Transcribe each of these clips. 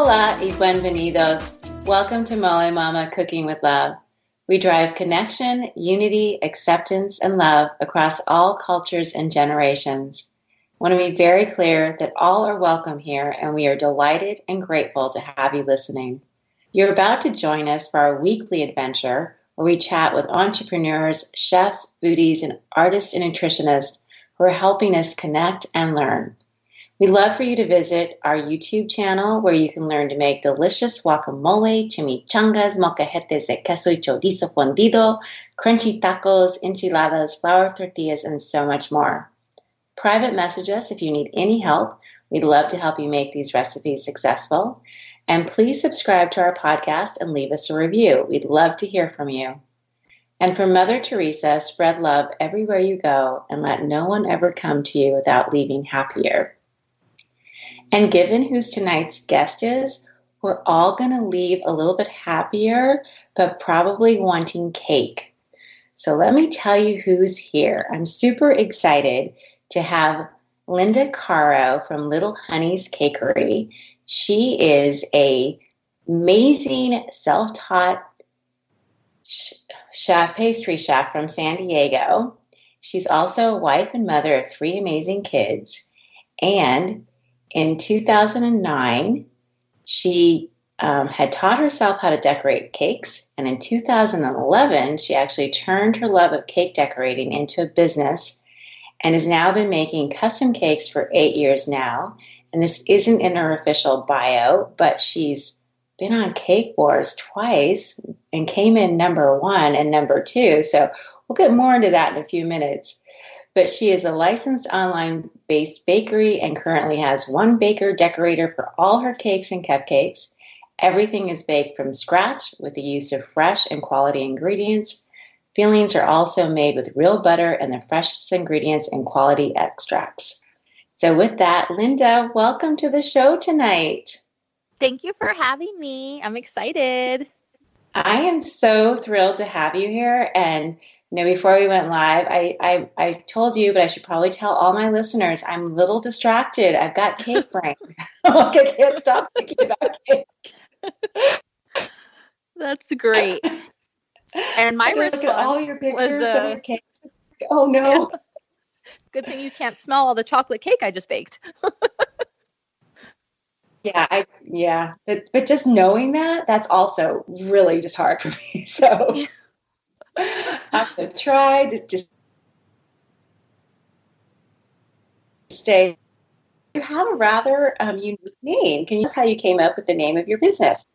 Hola y bienvenidos. Welcome to Molé Mama Cooking with Love. We drive connection, unity, acceptance, and love across all cultures and generations. I want to be very clear that all are welcome here, and we are delighted and grateful to have you listening. You're about to join us for our weekly adventure where we chat with entrepreneurs, chefs, foodies, and artists and nutritionists who are helping us connect and learn. We'd love for you to visit our YouTube channel where you can learn to make delicious guacamole, chimichangas, molcajetes de queso y chorizo fundido, crunchy tacos, enchiladas, flour tortillas, and so much more. Private message us if you need any help. We'd love to help you make these recipes successful. And please subscribe to our podcast and leave us a review. We'd love to hear from you. And from Mother Teresa, spread love everywhere you go and let no one ever come to you without leaving happier. And given who tonight's guest is, we're all going to leave a little bit happier, but probably wanting cake. So let me tell you who's here. I'm super excited to have Linda Caro from Little Hunnys Cakery. She is an amazing self-taught chef, pastry chef from San Diego. She's also a wife and mother of 3 amazing kids. And in 2009, she had taught herself how to decorate cakes. And in 2011, she actually turned her love of cake decorating into a business and has now been making custom cakes for 8 years now. And this isn't in her official bio, but she's been on Cake Wars twice and came in number 1 and number 2. So we'll get more into that in a few minutes. But she is a licensed online-based bakery and currently has 1 baker decorator for all her cakes and cupcakes. Everything is baked from scratch with the use of fresh and quality ingredients. Fillings are also made with real butter and the freshest ingredients and quality extracts. So with that, Linda, welcome to the show tonight. Thank you for having me. I'm excited. I am so thrilled to have you here. And before we went live, I told you, but I should probably tell all my listeners, I'm a little distracted. I've got cake brain. I can't stop thinking about cake. That's great. And my response look at all your pictures was, of your cakes. Oh no! Yeah. Good thing you can't smell all the chocolate cake I just baked. Yeah. But just knowing that's also really just hard for me. So. I'm going to try to stay. You have a rather unique name. Can you tell us how you came up with the name of your business?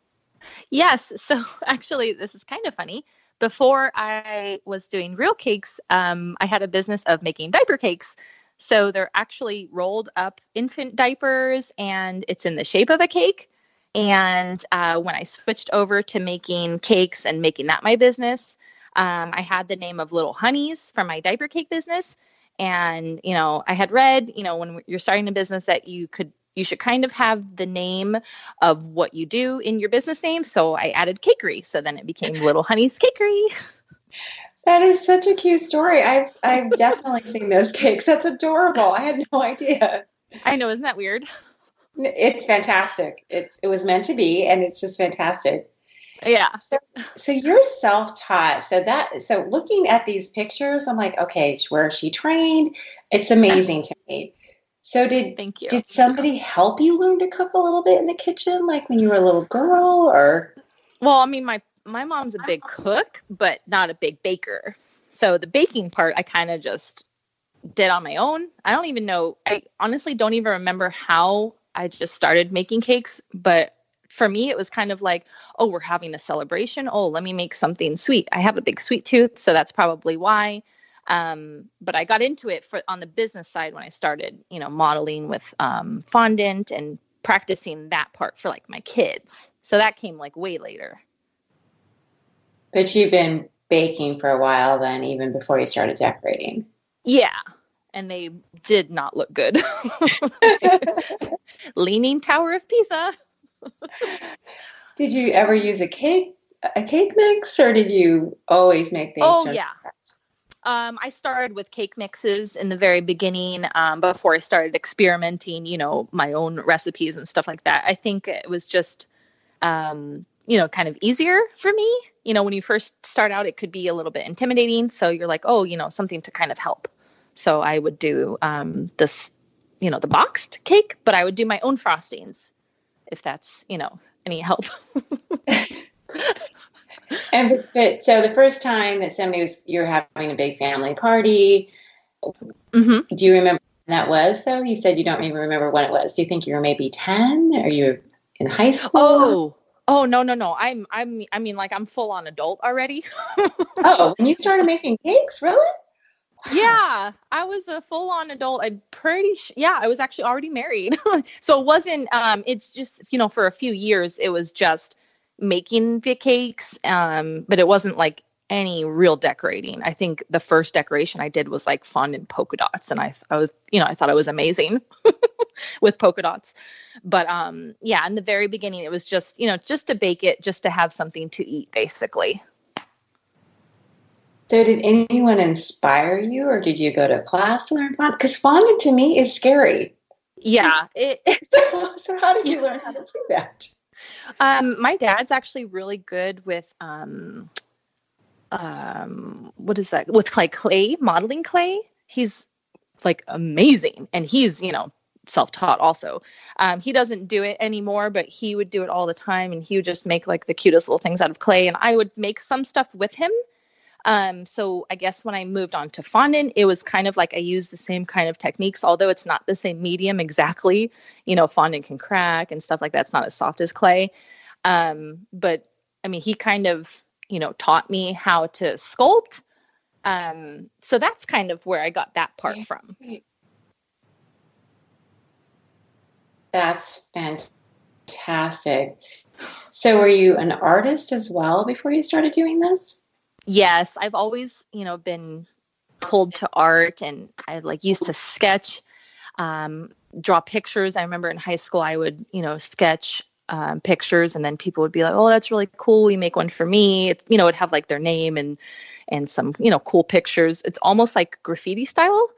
Yes. So actually, this is kind of funny. Before I was doing real cakes, I had a business of making diaper cakes. So they're actually rolled up infant diapers and it's in the shape of a cake. And when I switched over to making cakes and making that my business, I had the name of Little Hunnys for my diaper cake business. And, I had read, when you're starting a business that you should kind of have the name of what you do in your business name. So I added Cakery. So then it became Little Hunnys Cakery. That is such a cute story. I've definitely seen those cakes. That's adorable. I had no idea. I know. Isn't that weird? It's fantastic. It was meant to be, and it's just fantastic. Yeah. So you're self-taught. So looking at these pictures, I'm like, okay, where is she trained? It's amazing to me. So Thank you. Did somebody help you learn to cook a little bit in the kitchen, like when you were a little girl, or? Well, I mean, my mom's a big cook, but not a big baker. So the baking part, I kind of just did on my own. I don't even know. I honestly don't even remember how I just started making cakes, but for me, it was kind of like, oh, we're having a celebration. Oh, let me make something sweet. I have a big sweet tooth, so that's probably why. But I got into it on the business side when I started, modeling with fondant and practicing that part for like my kids. So that came like way later. But you've been baking for a while then, even before you started decorating. Yeah. And they did not look good. Leaning Tower of Pisa. Did you ever use a cake mix, or did you always make things? Oh, yeah. I started with cake mixes in the very beginning, before I started experimenting, my own recipes and stuff like that. I think it was just, kind of easier for me. When you first start out, it could be a little bit intimidating. So you're like, oh, something to kind of help. So I would do this, the boxed cake, but I would do my own frostings, if that's, any help. But so the first time that you're having a big family party, Mm-hmm. do you remember when that was, though? You said you don't even remember when it was. Do you think you were maybe 10 or you were in high school? Oh, no. I'm full on adult already. Oh, when you started making cakes, really? Wow. Yeah, I was a full on adult. I'm pretty sure. Yeah, I was actually already married. So it wasn't, it's just, for a few years, it was just making the cakes. But it wasn't like any real decorating. I think the first decoration I did was like fun and polka dots. And I was, I thought it was amazing with polka dots. But yeah, in the very beginning, it was just, just to bake it, just to have something to eat, basically. So did anyone inspire you, or did you go to class to learn fondant? Because fondant to me is scary. Yeah. So how did you learn how to do that? My dad's actually really good with what is that? With like clay, modeling clay. He's like amazing, and he's self-taught also. He doesn't do it anymore, but he would do it all the time, and he would just make like the cutest little things out of clay, and I would make some stuff with him. So I guess when I moved on to fondant, it was kind of like I used the same kind of techniques, although it's not the same medium exactly. Fondant can crack and stuff like that. It's not as soft as clay. But I mean, he kind of, taught me how to sculpt. So that's kind of where I got that part from. That's fantastic. So were you an artist as well before you started doing this? Yes, I've always, been pulled to art, and I used to sketch, draw pictures. I remember in high school, I would, sketch pictures, and then people would be like, "Oh, that's really cool. You make one for me." It's, it'd have like their name and some, cool pictures. It's almost like graffiti style.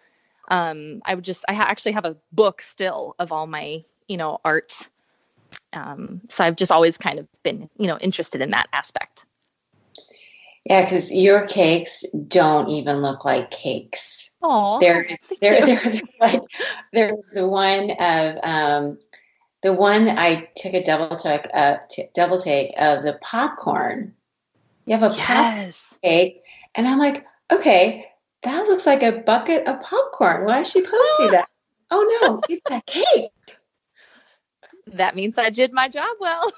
I actually have a book still of all my, art. So I've just always kind of been, interested in that aspect. Yeah, because your cakes don't even look like cakes. Oh, there's like there's the one I took a double take of the popcorn. You have a popcorn cake, and I'm like, okay, that looks like a bucket of popcorn. Why is she posting that? Oh no, it's a cake. That means I did my job well.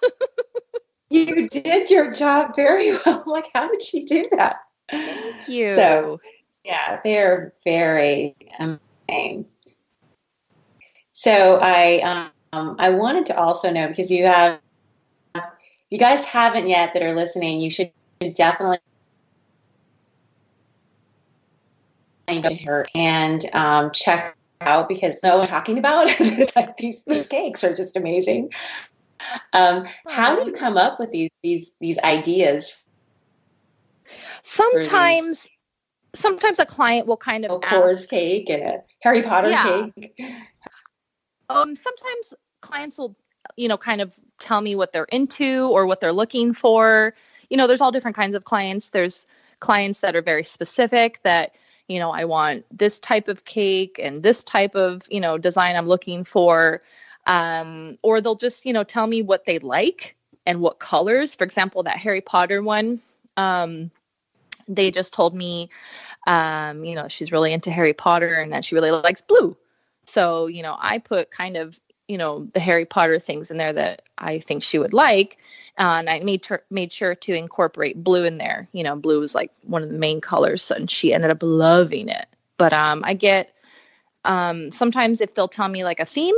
You did your job very well. Like, how did she do that? Thank you. So, yeah, they're very amazing. So I wanted to also know, because you guys haven't yet that are listening, you should definitely go to her and check out, because no one talking about like these cakes are just amazing. How do you come up with these ideas? Sometimes a client will kind of ask cake and a Harry Potter cake. Sometimes clients will, kind of tell me what they're into or what they're looking for. There's all different kinds of clients. There's clients that are very specific, that, I want this type of cake and this type of, design I'm looking for. Or they'll just, tell me what they like and what colors. For example, that Harry Potter one, they just told me, she's really into Harry Potter and that she really likes blue. So, I put kind of, the Harry Potter things in there that I think she would like. And I made sure to incorporate blue in there. Blue was like one of the main colors, and she ended up loving it. But I get, sometimes if they'll tell me like a theme,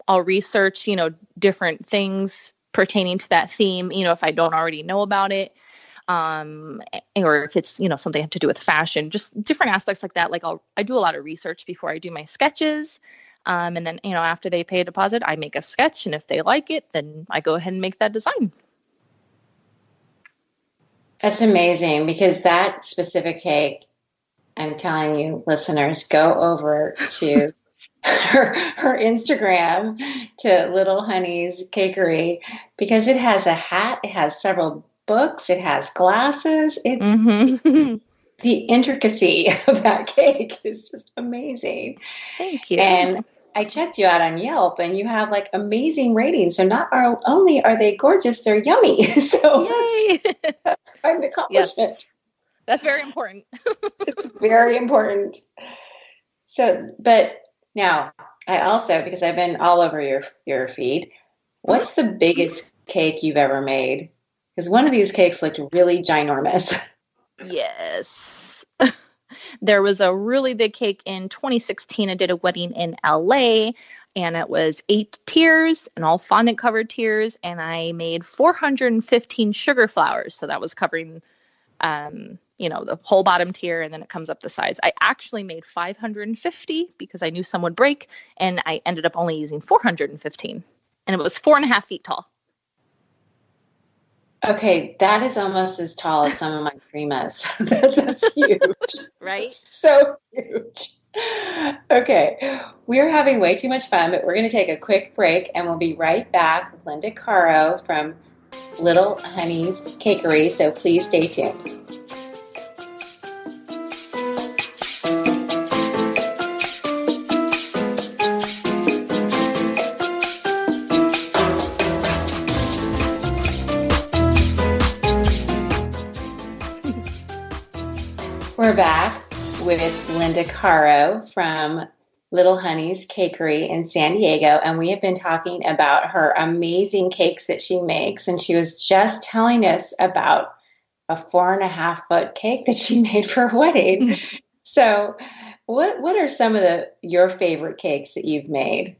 I'll research, different things pertaining to that theme, if I don't already know about it. Or if it's, something to do with fashion, just different aspects like that. Like I do a lot of research before I do my sketches. And then, after they pay a deposit, I make a sketch. And if they like it, then I go ahead and make that design. That's amazing, because that specific cake, I'm telling you, listeners, go over to her Instagram, to Little Hunnys Cakery, because it has a hat, it has several books, it has glasses. It's the intricacy of that cake is just amazing. Thank you. And I checked you out on Yelp, and you have like amazing ratings. So not only are they gorgeous, they're yummy. So Yay! that's quite an accomplishment. Yes. That's very important. It's very important. So, but now I also, because I've been all over your feed, what's the biggest cake you've ever made? Because one of these cakes looked really ginormous. Yes. There was a really big cake in 2016. I did a wedding in LA, and it was 8 tiers and all fondant covered tiers. And I made 415 sugar flowers. So that was covering, the whole bottom tier, and then it comes up the sides. I actually made 550 because I knew some would break, and I ended up only using 415. And it was 4.5 feet tall. Okay, that is almost as tall as some of my cremas. That's huge. Right? So huge. Okay, we're having way too much fun, but we're going to take a quick break, and we'll be right back with Linda Caro from Little Hunnys Cakery, so please stay tuned. We're back with Linda Caro from Little Hunnys Cakery in San Diego, and we have been talking about her amazing cakes that she makes, and she was just telling us about a 4.5-foot cake that she made for a wedding. So what are some of your favorite cakes that you've made?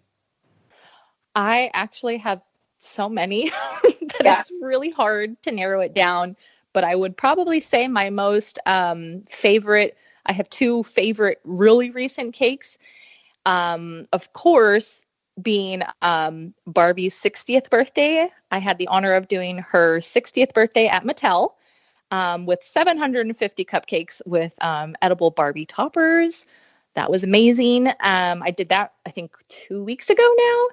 I actually have so many that it's really hard to narrow it down. But I would probably say my most favorite, I have 2 favorite really recent cakes. Of course, being Barbie's 60th birthday. I had the honor of doing her 60th birthday at Mattel with 750 cupcakes with edible Barbie toppers. That was amazing. I did that, I think, 2 weeks ago now.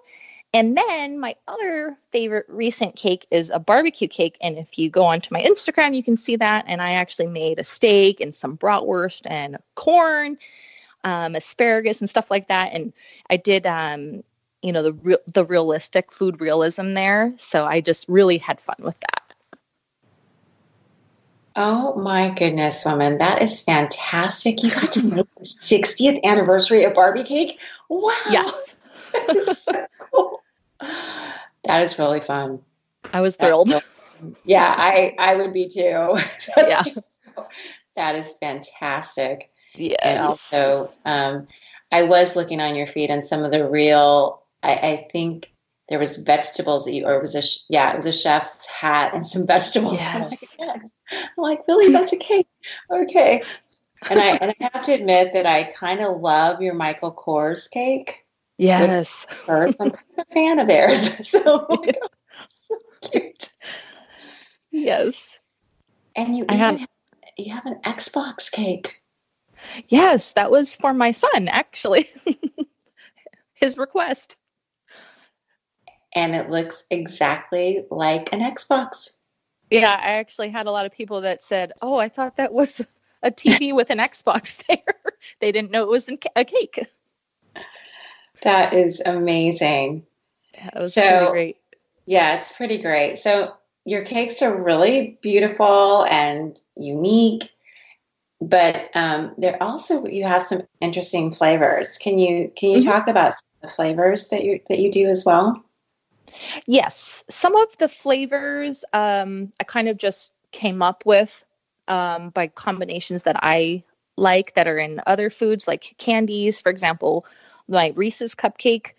And then my other favorite recent cake is a barbecue cake. And if you go onto my Instagram, you can see that. And I actually made a steak and some bratwurst and corn, asparagus and stuff like that. And I did, the realistic food realism there. So I just really had fun with that. Oh my goodness, woman. That is fantastic. You got to make the 60th anniversary of Barbie cake? Wow. Yes. That is so cool. That is really fun. I was thrilled. Yeah, I would be too. Yeah. That is fantastic. Yes. And also, I was looking on your feed and some of the real, I think there was vegetables that it was a chef's hat and some vegetables. Yes. I'm like, really? That's a cake? Okay. And I have to admit that I kind of love your Michael Kors cake. Yes. I'm kind of a fan of theirs. So, oh my God, so cute. Yes. And you have an Xbox cake. Yes, that was for my son, actually. His request. And it looks exactly like an Xbox. Yeah, I actually had a lot of people that said, "Oh, I thought that was a TV with an Xbox there." They didn't know it was a cake. That is amazing. Yeah, it was pretty great. Yeah, it's pretty great. So your cakes are really beautiful and unique, but you have some interesting flavors. Can you talk about some of the flavors that you do as well? Yes, some of the flavors I kind of just came up with by combinations that I like that are in other foods, like candies. For example, my Reese's cupcake.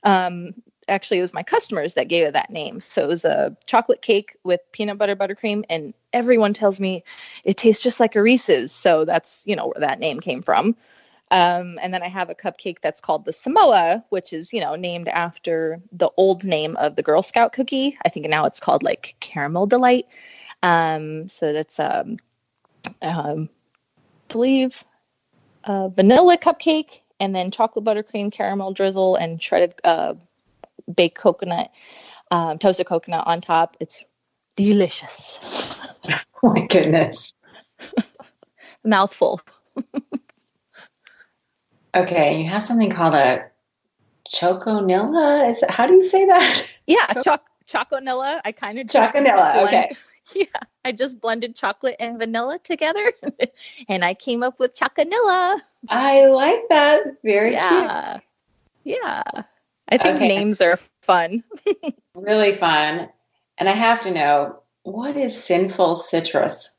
Actually, it was my customers that gave it that name. So it was a chocolate cake with peanut butter buttercream, and everyone tells me it tastes just like a Reese's. So that's, where that name came from. And then I have a cupcake that's called the Samoa, which is, named after the old name of the Girl Scout cookie. I think now it's called like Caramel Delight. So that's, believe vanilla cupcake, and then chocolate buttercream, caramel drizzle, and shredded baked coconut, toasted coconut on top. It's delicious. Oh my goodness. Mouthful. Okay, you have something called a choconilla. How do you say that? Yeah, choconilla. I kind of just choconilla. Okay. Yeah, I just blended chocolate and vanilla together, and I came up with choconilla. I like that. Very cute. Yeah. I think names are fun. Really fun. And I have to know, what is Sinful Citrus?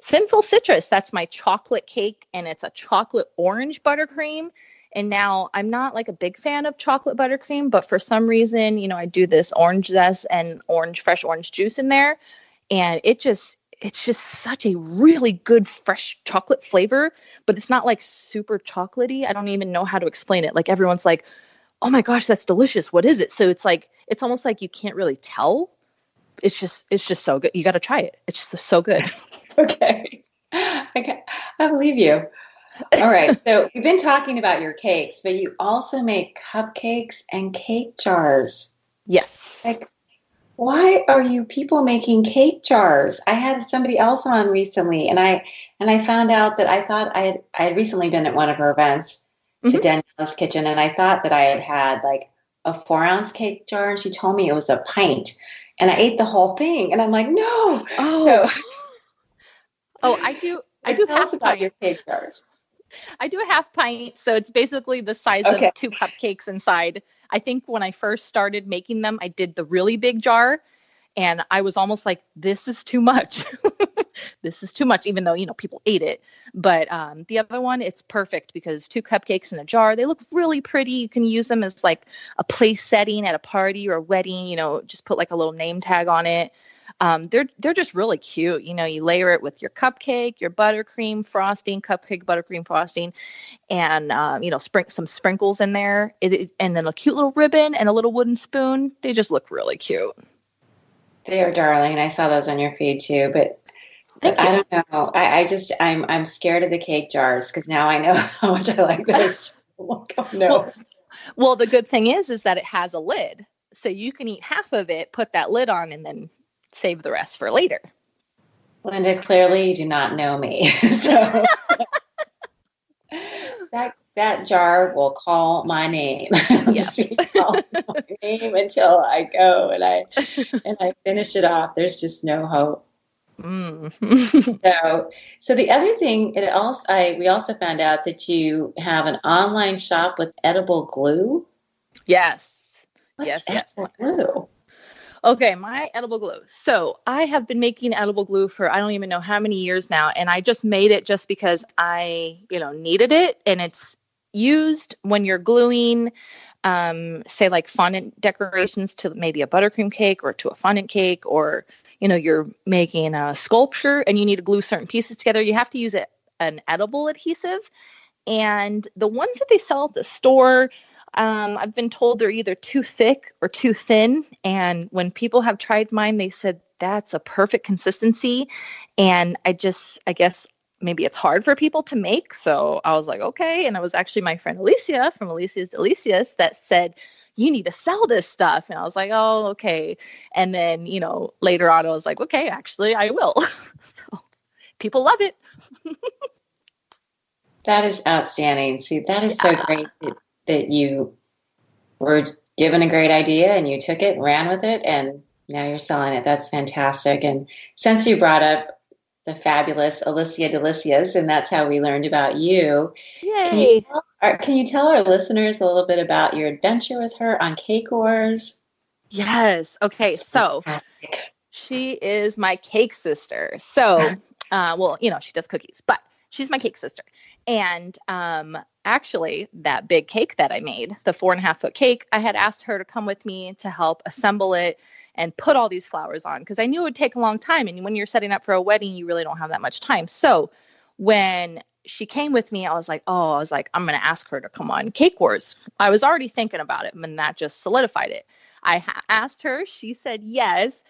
Sinful Citrus, that's my chocolate cake, and it's a chocolate orange buttercream. And now I'm not like a big fan of chocolate buttercream, but for some reason, you know, I do this orange zest and fresh orange juice in there. And it's just such a really good fresh chocolate flavor, but it's not like super chocolatey. I don't even know how to explain it. Like everyone's like, oh my gosh, that's delicious. What is it? So it's like, it's almost like you can't really tell. It's just so good. You got to try it. It's just so good. Okay. I believe you. All right. So we've been talking about your cakes, but you also make cupcakes and cake jars. Yes. Like, why are you people making cake jars? I had somebody else on recently, and I found out that I thought I had recently been at one of her events to Danielle's Kitchen, and I thought that I had like a 4-ounce cake jar, and she told me it was a pint, and I ate the whole thing, and I'm like, no. Oh, I do half about your cake jars. I do a half pint, so it's basically the size of 2 cupcakes inside. I think when I first started making them, I did the really big jar, and I was almost like, this is too much. This is too much, even though, you know, people ate it. But the other one, it's perfect because 2 cupcakes in a jar, they look really pretty. You can use them as like a place setting at a party or a wedding, you know, just put like a little name tag on it. They're just really cute. You know, you layer it with your cupcake, your buttercream frosting, cupcake buttercream frosting, and, you know, some sprinkles in there, and then a cute little ribbon and a little wooden spoon. They just look really cute. They are darling. I saw those on your feed too, but I don't know. I'm scared of the cake jars because now I know how much I like those. Oh, no. Well, the good thing is that it has a lid, so you can eat half of it, put that lid on, and then save the rest for later. Linda, clearly you do not know me. So that jar will call my name. Just be calling my name until I go and I finish it off. There's just no hope. So the other thing, we also found out that you have an online shop with edible glue. Yes. What's edible glue? Okay, my edible glue. So I have been making edible glue for I don't even know how many years now, and I just made it just because I, you know, needed it, and it's used when you're gluing, say like fondant decorations to maybe a buttercream cake or to a fondant cake, or you know, you're making a sculpture and you need to glue certain pieces together. You have to use an edible adhesive, and the ones that they sell at the store, I've been told they're either too thick or too thin. And when people have tried mine, they said that's a perfect consistency. And I guess maybe it's hard for people to make. So I was like, okay. And it was actually my friend Alicia from Alicia's Delicious that said, you need to sell this stuff. And I was like, oh, okay. And then, you know, later on, I was like, okay, actually, I will. So people love it. That is outstanding. See, that is so great that you were given a great idea and you took it and ran with it, and now you're selling it. That's fantastic. And since you brought up the fabulous Alicia Delicious, and that's how we learned about you, Yay. can you tell our listeners a little bit about your adventure with her on Cake Wars? Yes. Okay. So she is my cake sister. So, well, you know, she does cookies, but she's my cake sister. And actually, that big cake that I made, the 4.5-foot cake, I had asked her to come with me to help assemble it and put all these flowers on because I knew it would take a long time. And when you're setting up for a wedding, you really don't have that much time. So when she came with me, I was like, I'm going to ask her to come on Cake Wars. I was already thinking about it, and that just solidified it. I asked her. She said yes.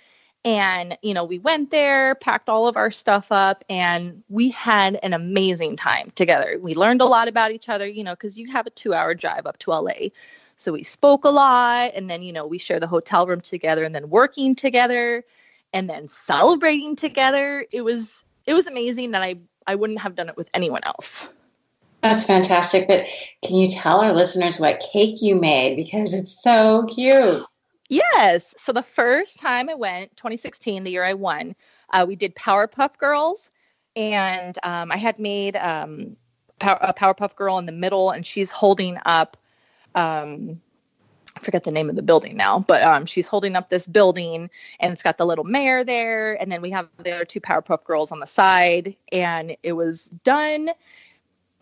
And, we went there, packed all of our stuff up, and we had an amazing time together. We learned a lot about each other, because you have a 2-hour drive up to LA. So we spoke a lot, and then, we share the hotel room together, and then working together, and then celebrating together. It was amazing, and I wouldn't have done it with anyone else. That's fantastic. But can you tell our listeners what cake you made? Because it's so cute. Yes. So the first time I went, 2016, the year I won, we did Powerpuff Girls, and I had made a Powerpuff Girl in the middle, and she's holding up, I forget the name of the building now, but she's holding up this building, and it's got the little mayor there, and then we have the other 2 Powerpuff Girls on the side, and it was done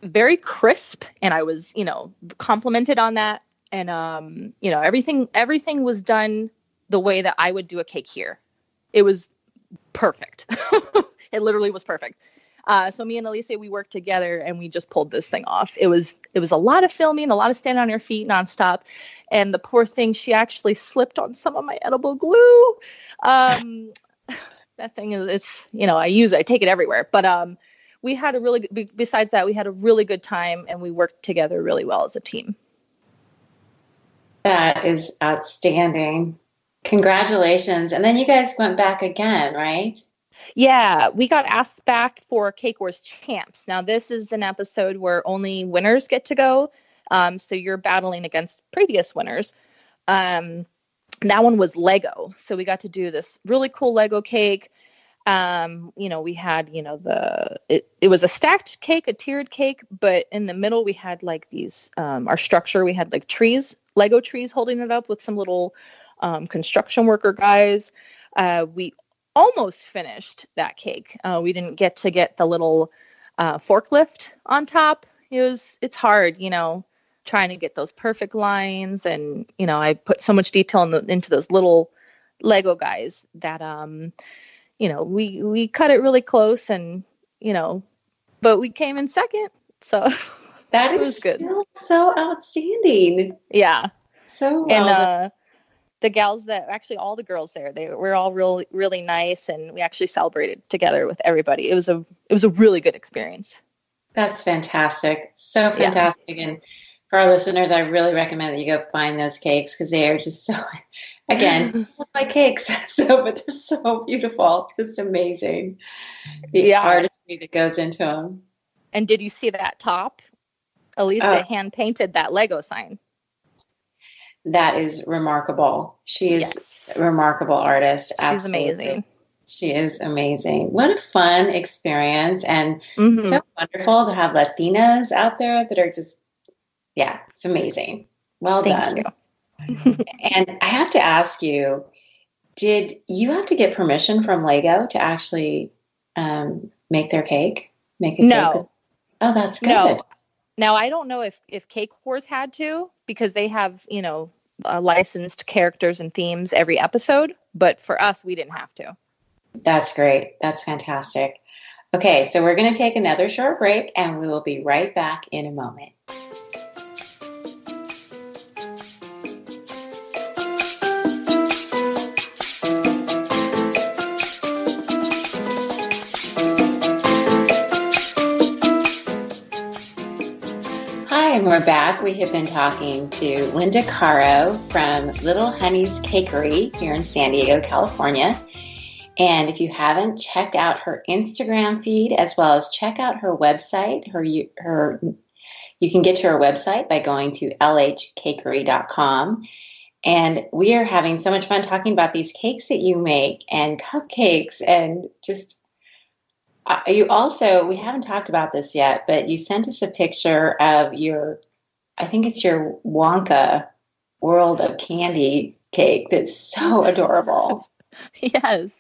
very crisp, and I was, complimented on that. And, everything was done the way that I would do a cake here. It was perfect. It literally was perfect. So me and Elise, we worked together and we just pulled this thing off. It was a lot of filming, a lot of standing on your feet nonstop. And the poor thing, she actually slipped on some of my edible glue. That thing is, I take it everywhere. But we had besides that, we had a really good time, and we worked together really well as a team. That is outstanding. Congratulations. And then you guys went back again, right? Yeah, we got asked back for Cake Wars Champs. Now, this is an episode where only winners get to go. So you're battling against previous winners. That one was Lego. So we got to do this really cool Lego cake. We had, it was a stacked cake, a tiered cake, but in the middle we had like these, our structure, we had like trees, Lego trees holding it up with some little construction worker guys. We almost finished that cake. We didn't get the little forklift on top. It's hard, trying to get those perfect lines. And, I put so much detail into those little Lego guys that, we cut it really close, and, but we came in second. So that was good. Still so outstanding. Yeah. So well. And the gals all the girls there, they were all really, really nice, and we actually celebrated together with everybody. It was a really good experience. That's fantastic. So fantastic. Yeah. And for our listeners, I really recommend that you go find those cakes, because they are just so, again, like cakes. But they're so beautiful, just amazing. The artistry that goes into them. And did you see that top? Elisa hand painted that Lego sign. That is remarkable. She is a remarkable artist. She's amazing. She is amazing. What a fun experience, and so wonderful to have Latinas out there that are just, it's amazing. Well done. You. And I have to ask you, did you have to get permission from Lego to actually make their cake? Make a cake? Oh, that's good. No. Now, I don't know if Cake Wars had to, because they have, licensed characters and themes every episode. But for us, we didn't have to. That's great. That's fantastic. Okay, so we're going to take another short break, and we will be right back in a moment. And we're back. We have been talking to Linda Caro from Little Hunnys Cakery here in San Diego, California. And if you haven't checked out her Instagram feed, as well as check out her website, you can get to her website by going to lhcakery.com. And we are having so much fun talking about these cakes that you make, and cupcakes, and just you also, we haven't talked about this yet, but you sent us a picture of I think it's your Wonka World of Candy cake that's so adorable. Yes,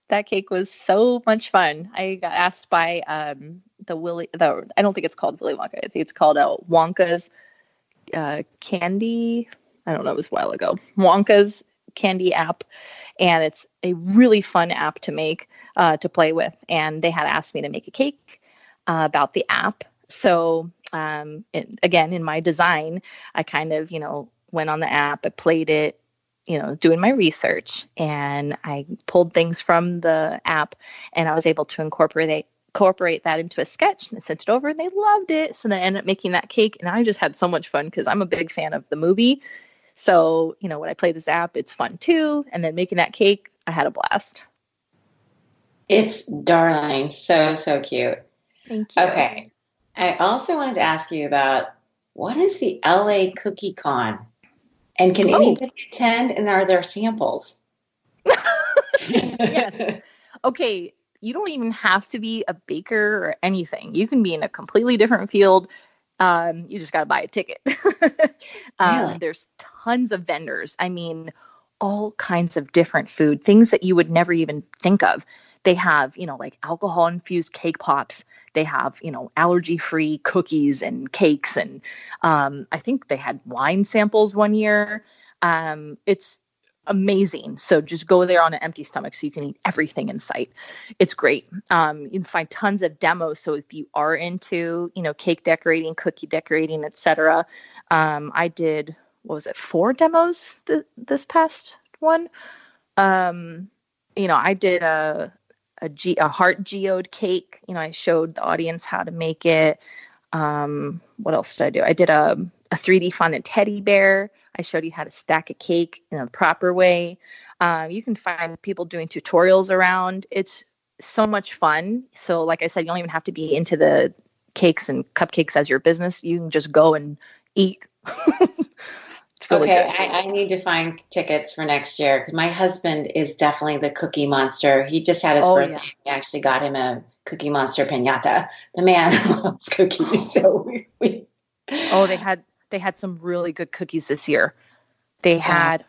that cake was so much fun. I got asked by I don't think it's called Willy Wonka. I think it's called Wonka's Candy. I don't know, it was a while ago. Wonka's Candy app. And it's a really fun app to make, to play with. And they had asked me to make a cake about the app. So again, in my design, I kind of, went on the app, I played it, doing my research, and I pulled things from the app, and I was able to incorporate that into a sketch, and I sent it over, and they loved it. So then I ended up making that cake, and I just had so much fun because I'm a big fan of the movie. So, when I play this app, it's fun too. And then making that cake, I had a blast. It's darling. So, so cute. Thank you. Okay. I also wanted to ask you about, what is the LA Cookie Con? And can anybody attend? And are there samples? Yes. Okay. You don't even have to be a baker or anything. You can be in a completely different field. You just got to buy a ticket. Really? There's tons of vendors. I mean, all kinds of different food, things that you would never even think of. They have, like alcohol infused cake pops. They have, allergy free cookies and cakes. And I think they had wine samples one year. It's amazing. So just go there on an empty stomach so you can eat everything in sight. It's great. You can find tons of demos. So if you are into, cake decorating, cookie decorating, etc. I did, 4 demos this past one. I did a heart geode cake. I showed the audience how to make it. What else did I do? I did a 3D fondant teddy bear. I showed you how to stack a cake in a proper way. You can find people doing tutorials around. It's so much fun. So like I said, you don't even have to be into the cakes and cupcakes as your business. You can just go and eat. It's really good. I need to find tickets for next year, because my husband is definitely the cookie monster. He just had his birthday. Yeah. We actually got him a Cookie Monster piñata. The man loves cookies. So they had some really good cookies this year. They had,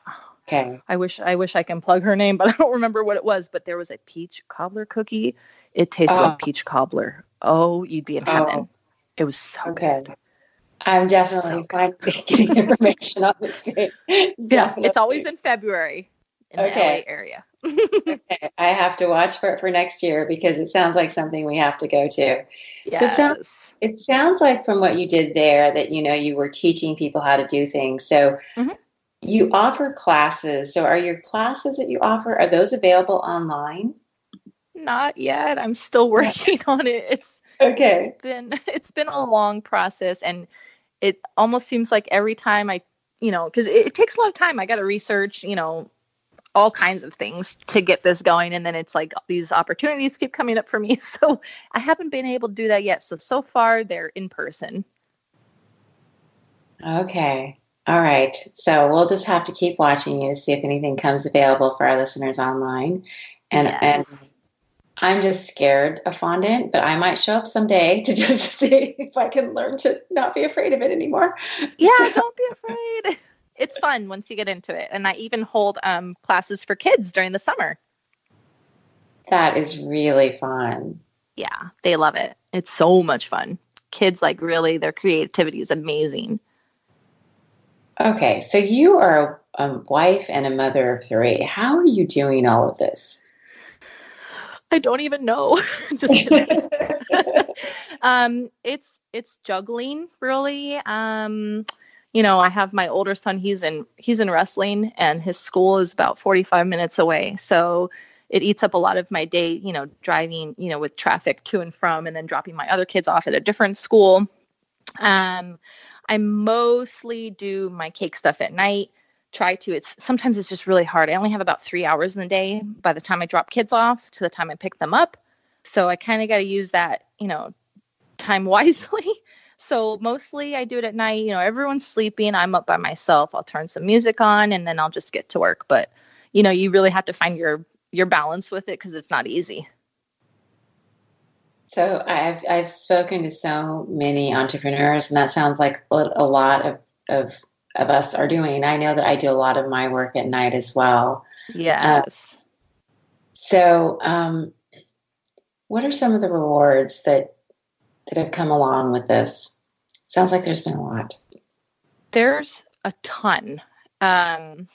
I wish I can plug her name, but I don't remember what it was, but there was a peach cobbler cookie. It tasted like peach cobbler. Oh, you'd be in heaven. It was so good. I'm definitely getting information on this thing. Yeah, it's always in February in the LA area. Okay, I have to watch for it for next year, because it sounds like something we have to go to. Yes. So it sounds like from what you did there that, you were teaching people how to do things. So you offer classes. So are your classes that you offer, are those available online? Not yet. I'm still working on it. It's been a long process, and it almost seems like every time because it takes a lot of time. I got to research, all kinds of things to get this going. And then it's like these opportunities keep coming up for me. So I haven't been able to do that yet. So far they're in person. Okay. All right. So we'll just have to keep watching you to see if anything comes available for our listeners online. And I'm just scared of fondant, but I might show up someday to just see if I can learn to not be afraid of it anymore. Yeah, don't be afraid. It's fun once you get into it. And I even hold classes for kids during the summer. That is really fun. Yeah, they love it. It's so much fun. Kids, really, their creativity is amazing. Okay, so you are a wife and a mother of 3. How are you doing all of this? I don't even know. Just kidding. It's juggling, really. I have my older son. He's in wrestling, and his school is about 45 minutes away. So it eats up a lot of my day. Driving, with traffic to and from, and then dropping my other kids off at a different school. I mostly do my cake stuff at night. Sometimes it's just really hard. I only have about 3 hours in the day by the time I drop kids off to the time I pick them up. So I kind of got to use that, time wisely. So mostly I do it at night. Everyone's sleeping. I'm up by myself. I'll turn some music on, and then I'll just get to work. But, you really have to find your balance with it, because it's not easy. So I've spoken to so many entrepreneurs, and that sounds like a lot of us are doing. I know that I do a lot of my work at night as well. Yes. What are some of the rewards that have come along with this? Sounds like there's been a lot. There's a ton. To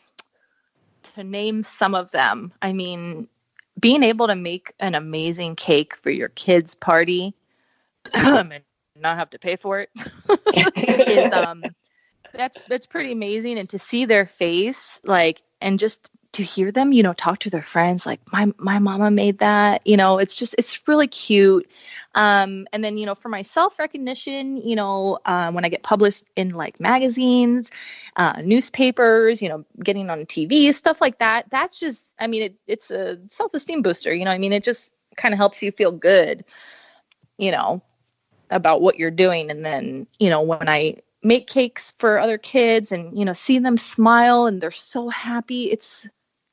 name some of them, I mean, being able to make an amazing cake for your kids' party and not have to pay for it is that's pretty amazing. And to see their face, and just to hear them, talk to their friends, like my mama made that, it's really cute. And then, for my self-recognition, when I get published in like magazines, newspapers, getting on TV, stuff like that, that's just, I mean, it's a self-esteem booster, it just kind of helps you feel good, about what you're doing. And then, when I make cakes for other kids and, see them smile and they're so happy,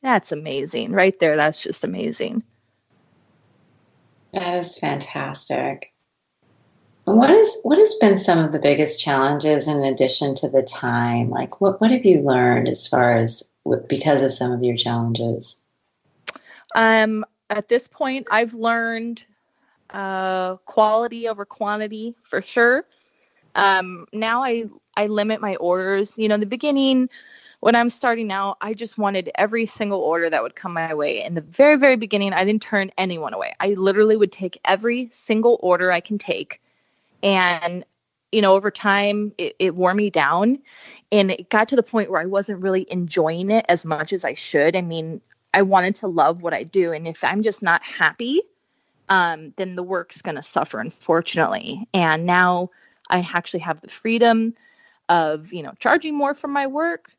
that's amazing right there. That's just amazing. That is fantastic. What has been some of the biggest challenges in addition to the time? Like what have you learned as far as because of some of your challenges? At this point, I've learned quality over quantity for sure. Now I limit my orders. In the beginning, when I'm starting out, I just wanted every single order that would come my way. In the very, very beginning, I didn't turn anyone away. I literally would take every single order I can take. And, over time, it wore me down. And it got to the point where I wasn't really enjoying it as much as I should. I mean, I wanted to love what I do. And if I'm just not happy, then the work's going to suffer, unfortunately. And now I actually have the freedom of, charging more for my work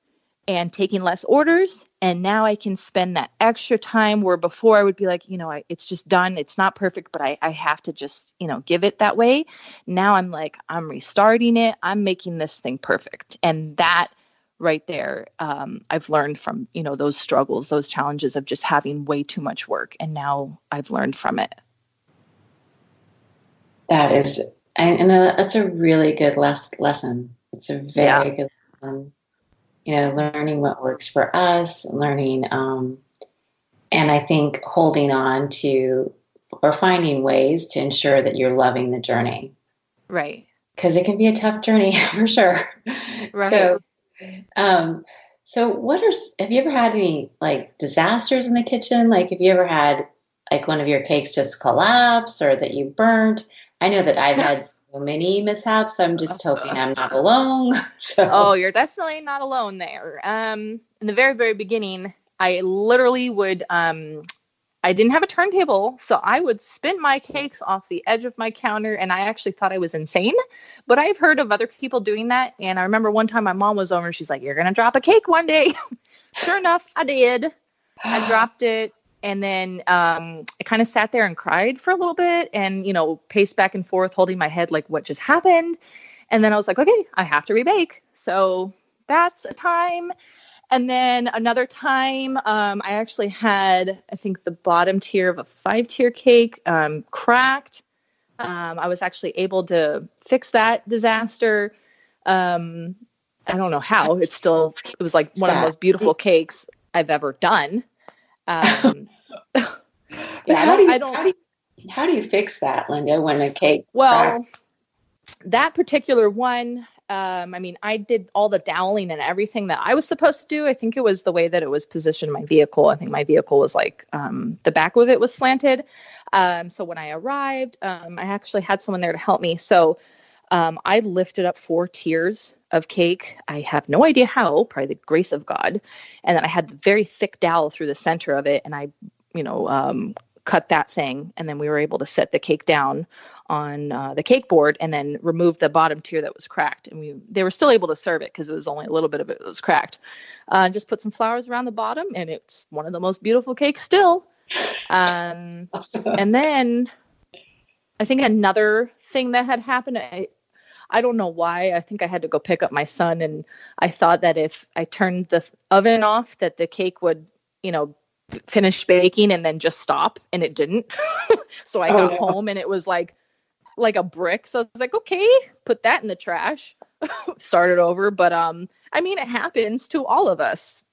and taking less orders. And now I can spend that extra time where before I would be like, it's just done. It's not perfect, but I have to just, give it that way. Now I'm like, I'm restarting it. I'm making this thing perfect. And that right there, I've learned from, those struggles, those challenges of just having way too much work. And now I've learned from it. That is, and that's a really good lesson. It's a very good lesson. Learning what works for us, learning, and I think holding on to or finding ways to ensure that you're loving the journey. Right. Because it can be a tough journey for sure. Right. So have you ever had any like disasters in the kitchen? Like, have you ever had like one of your cakes just collapse or that you burnt? I know that I've had so many mishaps. So I'm just hoping I'm not alone. Oh, you're definitely not alone there. In the very, very beginning, I literally would, I didn't have a turntable, so I would spin my cakes off the edge of my counter, and I actually thought I was insane. But I've heard of other people doing that, and I remember one time my mom was over, and she's like, "You're going to drop a cake one day." Sure enough, I did. I dropped it. And then I kind of sat there and cried for a little bit and, paced back and forth, holding my head like, what just happened? And then I was like, okay, I have to rebake. So that's a time. And then another time, I actually had, I think, the bottom tier of a 5-tier cake cracked. I was actually able to fix that disaster. I don't know how. It was like one of the most beautiful cakes I've ever done. How do you fix that, Linda, when a cake cracks? That particular one, I did all the doweling and everything that I was supposed to do. I think it was the way that it was positioned in my vehicle. I think my vehicle was like, the back of it was slanted. So when I arrived, I actually had someone there to help me. So I lifted up 4 tiers of cake. I have no idea how, probably the grace of God. And then I had the very thick dowel through the center of it. And I, cut that thing. And then we were able to set the cake down on the cake board and then remove the bottom tier that was cracked. And they were still able to serve it because it was only a little bit of it that was cracked. Just put some flowers around the bottom and it's one of the most beautiful cakes still. And then I think another thing that had happened, I don't know why. I think I had to go pick up my son and I thought that if I turned the oven off that the cake would, finish baking and then just stop, and it didn't. So I got home and it was like a brick. So I was like, okay, put that in the trash, started over. But it happens to all of us.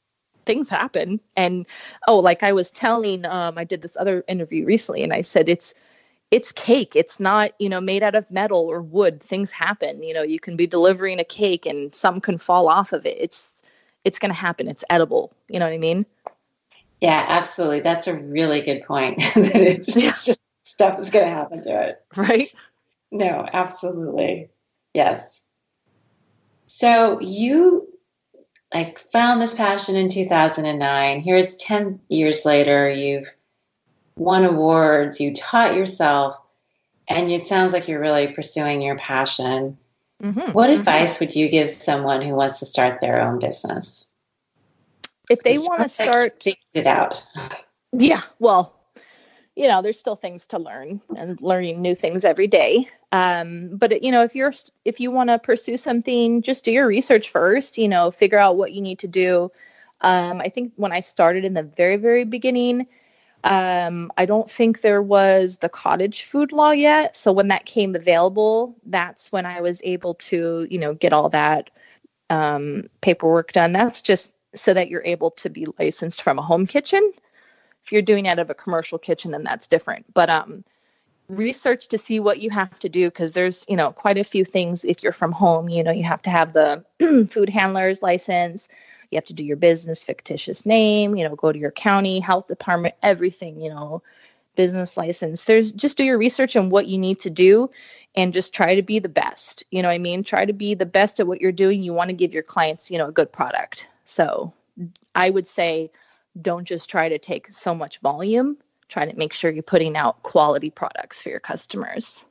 Things happen. And like I was telling, I did this other interview recently and I said, it's cake. It's not, made out of metal or wood. Things happen. You can be delivering a cake and some can fall off of it. It's going to happen. It's edible. You know what I mean? Yeah, absolutely. That's a really good point. That it's just stuff is going to happen to it. Right? No, absolutely. Yes. So you like found this passion in 2009. Here it's 10 years later. You've won awards, you taught yourself, and it sounds like you're really pursuing your passion. Mm-hmm. What advice would you give someone who wants to start their own business? If they want to start, figure it out. Yeah, well, there's still things to learn and learning new things every day. But if you want to pursue something, just do your research first, figure out what you need to do. I think when I started in the very, very beginning, I don't think there was the cottage food law yet. So when that came available, that's when I was able to, get all that paperwork done. That's just so that you're able to be licensed from a home kitchen. If you're doing it out of a commercial kitchen, then that's different. But research to see what you have to do, because there's, quite a few things. If you're from home, you have to have the food handler's license. You have to do your business fictitious name, go to your county health department, everything, business license. Just do your research on what you need to do and just try to be the best. Try to be the best at what you're doing. You want to give your clients, a good product. So I would say, don't just try to take so much volume. Try to make sure you're putting out quality products for your customers,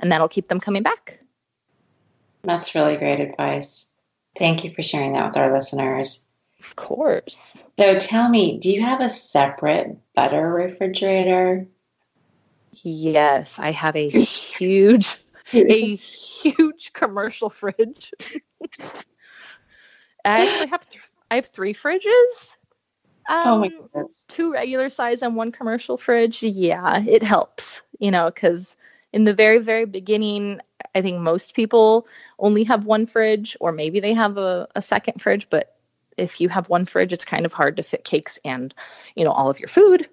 and that'll keep them coming back. That's really great advice. Thank you for sharing that with our listeners. Of course. So tell me, do you have a separate butter refrigerator? Yes, I have a huge commercial fridge. I actually have 3 fridges. Oh my goodness. 2 regular size and 1 commercial fridge. Yeah, it helps, because in the very, very beginning, I think most people only have 1 fridge, or maybe they have a second fridge. But if you have 1 fridge, it's kind of hard to fit cakes and, all of your food.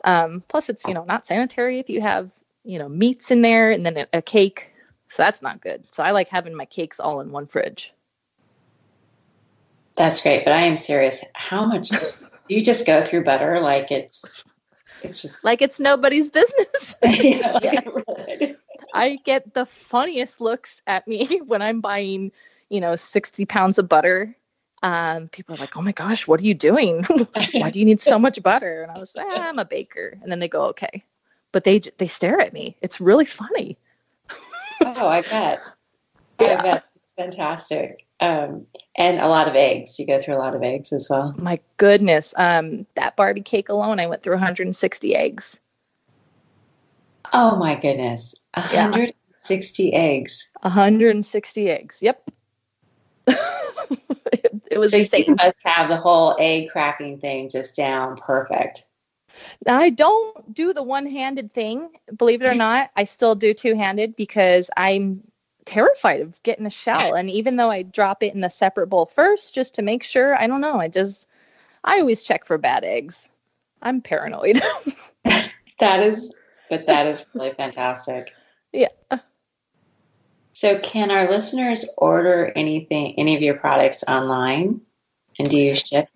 Plus, it's, not sanitary if you have, meats in there and then a cake. So that's not good. So I like having my cakes all in 1 fridge. That's great. But I am serious. How much do you just go through butter like it's just like it's nobody's business? Yeah, Yes. Really. I get the funniest looks at me when I'm buying, 60 pounds of butter. People are like, "Oh my gosh, what are you doing? Why do you need so much butter?" And I was, "I'm a baker." And then they go, "Okay," but they stare at me. It's really funny. Oh, I bet. Yeah. I bet. It's fantastic. And a lot of eggs. You go through a lot of eggs as well. My goodness. That Barbie cake alone, I went through 160 eggs. Oh my goodness. 160 eggs. 160 eggs. Yep. It was insane. You must have the whole egg cracking thing just down perfect. I don't do the one-handed thing. Believe it or not, I still do two-handed because I'm terrified of getting a shell. And even though I drop it in a separate bowl first, just to make sure, I don't know. I always check for bad eggs. I'm paranoid. That is really fantastic. Yeah. So can our listeners order any of your products online? And do you ship?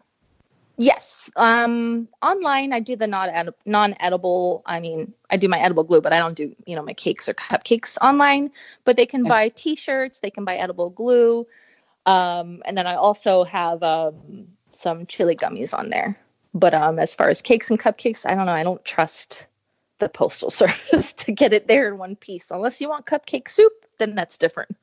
Yes. Online, I do the non-edible. I do my edible glue, but I don't do, my cakes or cupcakes online. But they can buy T-shirts. They can buy edible glue. And then I also have some chili gummies on there. But as far as cakes and cupcakes, I don't know. I don't trust the postal service to get it there in one piece. Unless you want cupcake soup, then that's different.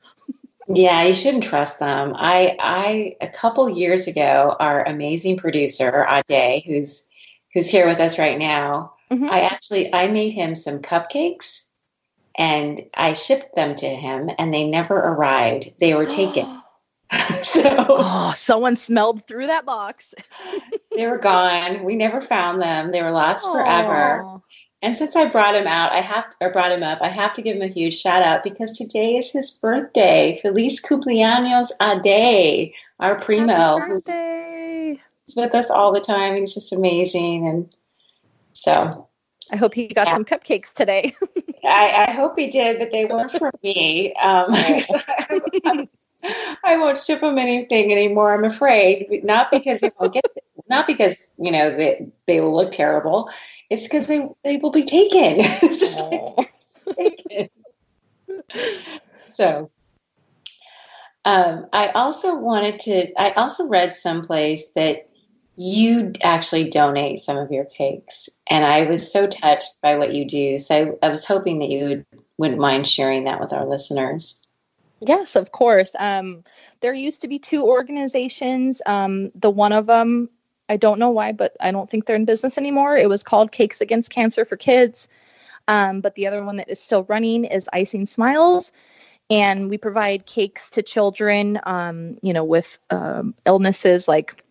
Yeah, you shouldn't trust them. I a couple years ago, our amazing producer, Ade, who's here with us right now, Mm-hmm. I made him some cupcakes and I shipped them to him and they never arrived. They were taken. So someone smelled through that box. They were gone. We never found them. They were lost forever. And since I brought him up, I have to give him a huge shout out because today is his birthday. Feliz cumpleaños Ade, our primo, who's with us all the time. He's just amazing. And so I hope he got some cupcakes today. I hope he did, but they weren't for me. I won't ship him anything anymore, I'm afraid. Not because they won't get it. Not because, they will look terrible. It's because they will be taken. It's just taken. So, I also read someplace that you actually donate some of your cakes, and I was so touched by what you do. So I was hoping that wouldn't mind sharing that with our listeners. Yes, of course. There used to be two organizations. The one of them, I don't know why, but I don't think they're in business anymore. It was called Cakes Against Cancer for Kids. But the other one that is still running is Icing Smiles. And we provide cakes to children, with illnesses like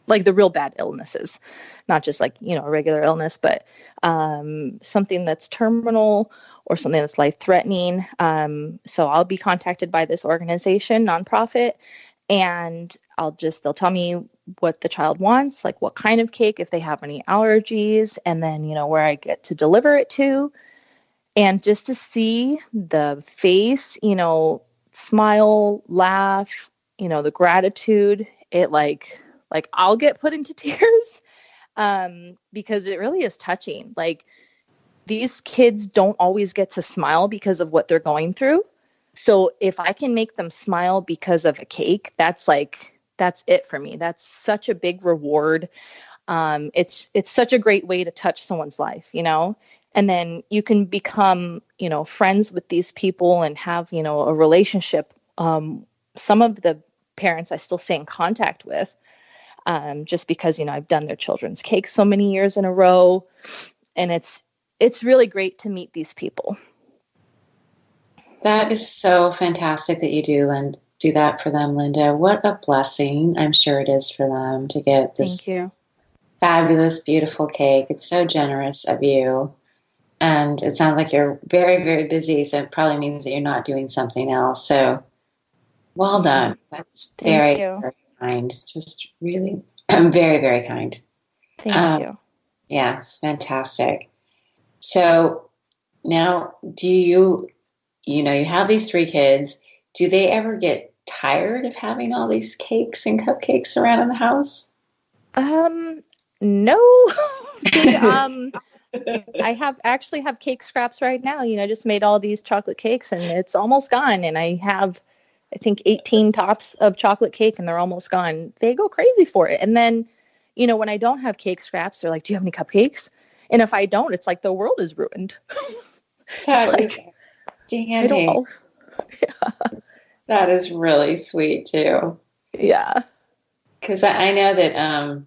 the real bad illnesses, not just like, a regular illness, but something that's terminal or something that's life-threatening. So I'll be contacted by this organization, nonprofit, and they'll tell me what the child wants, like what kind of cake, if they have any allergies, and then, where I get to deliver it to. And just to see the face, smile, laugh, the gratitude, it like I'll get put into tears because it really is touching. Like, these kids don't always get to smile because of what they're going through. So if I can make them smile because of a cake, that's it for me. That's such a big reward. It's such a great way to touch someone's life, and then you can become, friends with these people and have, a relationship. Some of the parents I still stay in contact with, just because, I've done their children's cakes so many years in a row, and it's really great to meet these people. That is so fantastic that you do that for them, Linda. What a blessing I'm sure it is for them to get this fabulous, beautiful cake. It's so generous of you. And it sounds like you're very, very busy, so it probably means that you're not doing something else. So well done. That's very, very kind. Just really very, very kind. Thank you. Yeah, it's fantastic. So now, do you have these 3 kids. Do they ever get tired of having all these cakes and cupcakes around in the house? No. I have cake scraps right now. Just made all these chocolate cakes and it's almost gone. And I have, I think, 18 tops of chocolate cake and they're almost gone. They go crazy for it. And then, when I don't have cake scraps, they're like, do you have any cupcakes? And if I don't, it's like the world is ruined. That is dandy. Yeah. That is really sweet too. Yeah. Because I know that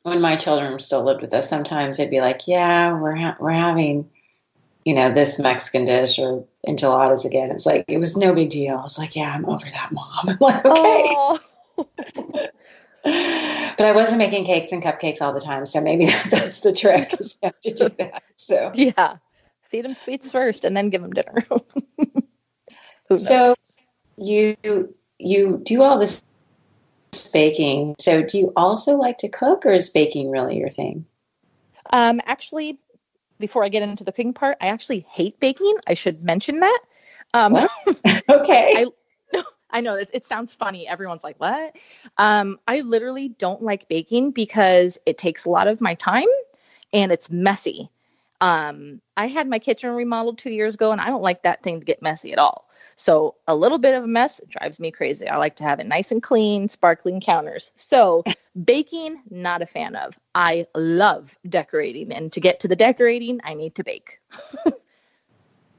when my children still lived with us, sometimes they'd be like, "Yeah, we're having, this Mexican dish or enchiladas again." It's like it was no big deal. I was like, "Yeah, I'm over that, Mom." I'm like, "Okay." Oh. But I wasn't making cakes and cupcakes all the time, so maybe that's the trick. Is you have to do that. So yeah, feed them sweets first, and then give them dinner. So you do all this baking. So do you also like to cook, or is baking really your thing? Actually, before I get into the cooking part, I actually hate baking. I should mention that. Okay. I know it sounds funny. Everyone's like, what? I literally don't like baking because it takes a lot of my time and it's messy. I had my kitchen remodeled 2 years ago and I don't like that thing to get messy at all. So a little bit of a mess drives me crazy. I like to have it nice and clean, sparkling counters. So baking, not a fan of. I love decorating, and to get to the decorating, I need to bake.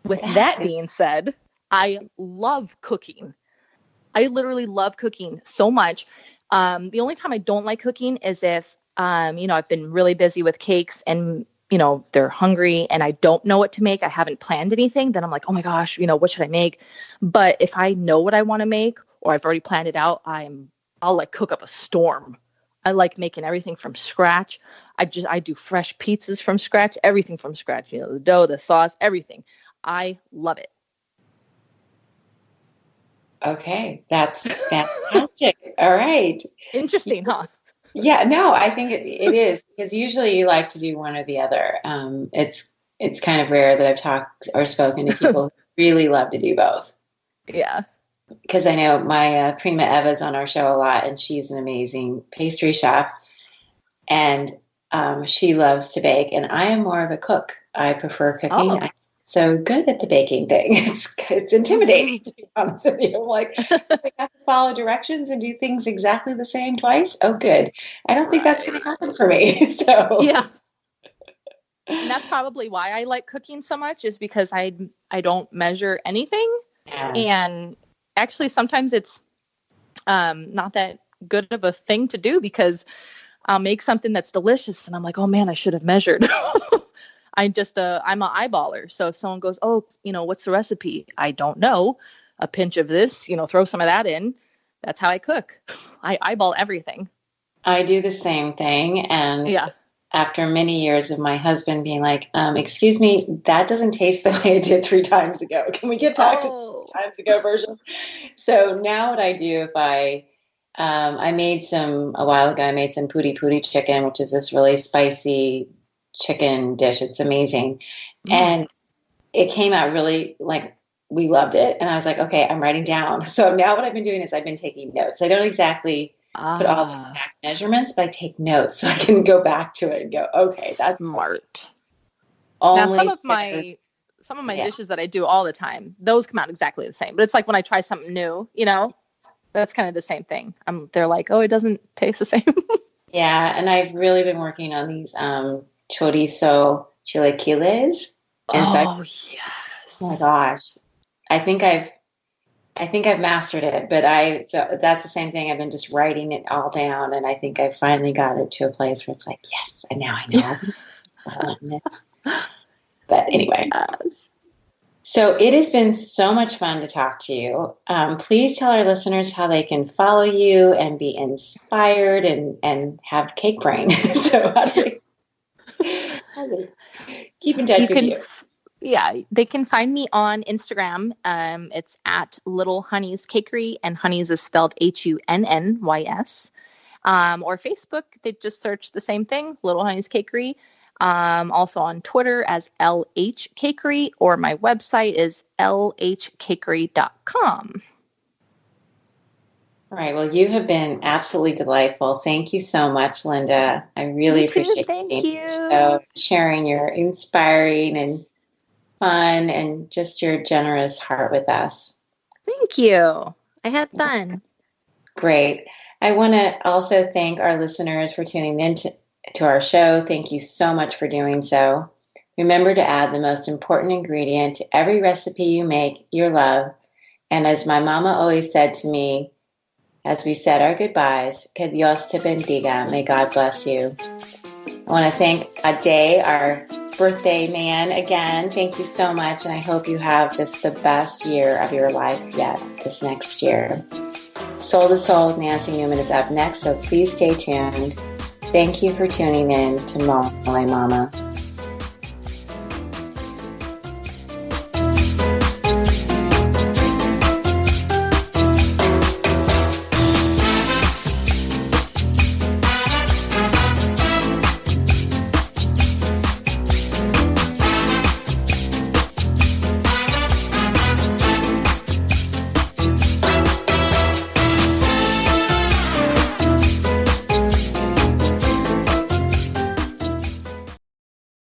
With that being said, I love cooking. I literally love cooking so much. The only time I don't like cooking is if, I've been really busy with cakes and, they're hungry and I don't know what to make. I haven't planned anything. Then I'm like, oh my gosh, what should I make? But if I know what I want to make or I've already planned it out, I'll like cook up a storm. I like making everything from scratch. I do fresh pizzas from scratch, everything from scratch, the dough, the sauce, everything. I love it. Okay, that's fantastic. All right. Interesting, huh? Yeah, no, I think it is, because usually you like to do one or the other. It's kind of rare that I've talked or spoken to people who really love to do both. Yeah. Because I know my Prima Eva's on our show a lot, and she's an amazing pastry chef, and she loves to bake, and I am more of a cook. I prefer cooking. Oh. so good at the baking thing. It's intimidating, to be honest with you. I'm like, we have to follow directions and do things exactly the same twice. Oh, good. I don't think that's going to happen for me. So Yeah. And that's probably why I like cooking so much, is because I don't measure anything. yeah. And actually sometimes it's not that good of a thing to do, because I'll make something that's delicious and I'm like, oh man, I should have measured. I'm an eyeballer. So if someone goes, oh, what's the recipe? I don't know. A pinch of this, throw some of that in. That's how I cook. I eyeball everything. I do the same thing. And yeah. After many years of my husband being like, excuse me, that doesn't taste the way it did 3 times ago. Can we get back to the 3 times ago version? So now what I do, if I made a while ago, I made some puri chicken, which is this really spicy chicken dish. It's amazing. And it came out really, like, we loved it. And I was like, okay, I'm writing down. So now what I've been doing is I've been taking notes. I don't exactly put all the exact measurements, but I take notes so I can go back to it and go, okay, that's smart. Now, some of my dishes that I do all the time, those come out exactly the same. But it's like when I try something new, that's kind of the same thing. They're like, oh, it doesn't taste the same. Yeah, and I've really been working on these chorizo chilaquiles. And yes. Oh my gosh, I think I've mastered it, but so that's the same thing. I've been just writing it all down, and I think I finally got it to a place where it's like, yes, and now I know. But anyway, so it has been so much fun to talk to you. Please tell our listeners how they can follow you and be inspired and have cake brain. So how do they keep in touch with you? Yeah, they can find me on Instagram. It's at Little Hunnys Cakery, and Hunnys is spelled Hunnys. Or Facebook, they just search the same thing, Little Hunnys Cakery. Also on Twitter as LH Cakery, or my website is lhcakery.com. All right. Well, you have been absolutely delightful. Thank you so much, Linda. I really appreciate you sharing your inspiring and fun and just your generous heart with us. Thank you. I had fun. Great. I want to also thank our listeners for tuning in to our show. Thank you so much for doing so. Remember to add the most important ingredient to every recipe you make, your love. And as my mama always said to me, as we said our goodbyes, que Dios te bendiga, may God bless you. I want to thank Ade, our birthday man, again. Thank you so much, and I hope you have just the best year of your life yet this next year. Soul to Soul with Nancy Newman is up next, so please stay tuned. Thank you for tuning in to Molé Mama.